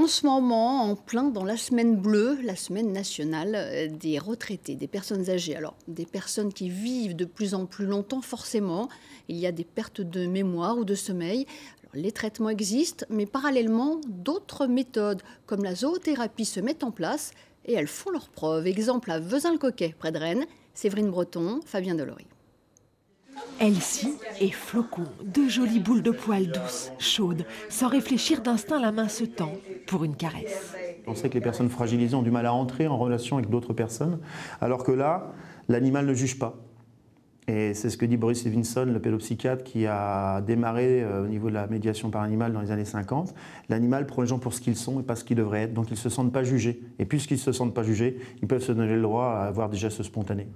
ce moment en plein dans la semaine bleue, la semaine nationale des retraités, des personnes âgées. Alors, des personnes qui vivent de plus en plus longtemps, forcément. Il y a des pertes de mémoire ou de sommeil. Alors, les traitements existent, mais parallèlement, d'autres méthodes, comme la zoothérapie, se mettent en place et elles font leurs preuves. Exemple à Vezin-le-Coquet, près de Rennes, Séverine Breton, Fabien Delory. Elsie et Flocon, deux jolies boules de poils douces, chaudes. Sans réfléchir d'instinct, la main se tend pour une caresse. On sait que les personnes fragilisées ont du mal à entrer en relation avec d'autres personnes, alors que là, l'animal ne juge pas. Et c'est ce que dit Boris Levinson, le pédopsychiatre qui a démarré au niveau de la médiation par animal dans les années 50. L'animal prend les gens pour ce qu'ils sont et pas ce qu'ils devraient être, donc ils ne se sentent pas jugés. Et puisqu'ils ne se sentent pas jugés, ils peuvent se donner le droit à avoir des gestes spontanés.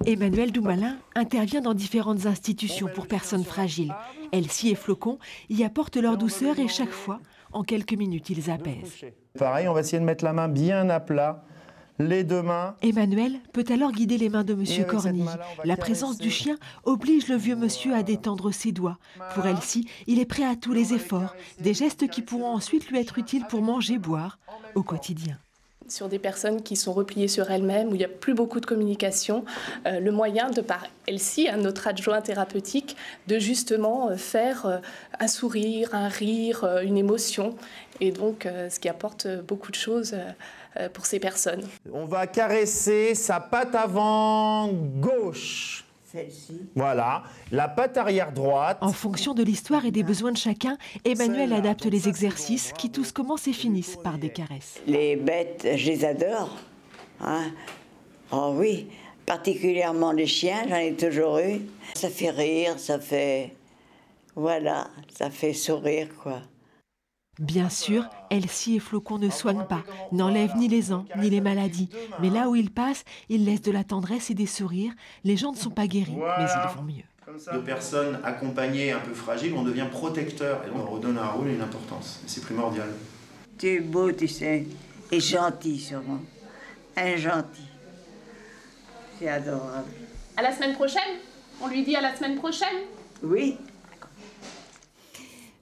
Emmanuel Doumalin intervient dans différentes institutions pour personnes fragiles. Elsie et Flocon y apportent leur douceur et chaque fois, en quelques minutes, ils apaisent. Pareil, on va essayer de mettre la main bien à plat, les deux mains. Emmanuel peut alors guider les mains de Monsieur Cornille. La présence du chien oblige le vieux monsieur à détendre ses doigts. Pour Elsie, il est prêt à tous les efforts, des gestes qui pourront ensuite lui être utiles pour manger, boire au quotidien. Sur des personnes qui sont repliées sur elles-mêmes, où il n'y a plus beaucoup de communication, le moyen, de par Elsie, notre adjoint thérapeutique, de justement faire un sourire, un rire, une émotion, et donc ce qui apporte beaucoup de choses pour ces personnes. On va caresser sa patte avant gauche. Celle-ci. Voilà, la patte arrière droite. En fonction de l'histoire et des besoins de chacun, Emmanuel adapte les exercices qui tous commencent et finissent par des caresses. Les bêtes, je les adore. Hein? Oh oui, particulièrement les chiens, j'en ai toujours eu. Ça fait rire, ça fait... Voilà, ça fait sourire, quoi. Bien sûr, Elsie et Flocon ne soignent pas, n'enlèvent ni les ans, ni les maladies. Mais là où ils passent, ils laissent de la tendresse et des sourires. Les gens ne sont pas guéris, mais ils vont mieux. De personnes accompagnées un peu fragiles, on devient protecteur et on redonne un rôle et une importance. C'est primordial. Tu es beau, tu sais, et gentil sûrement. Un gentil. C'est adorable. À la semaine prochaine ? On lui dit à la semaine prochaine ? Oui.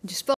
Du sport.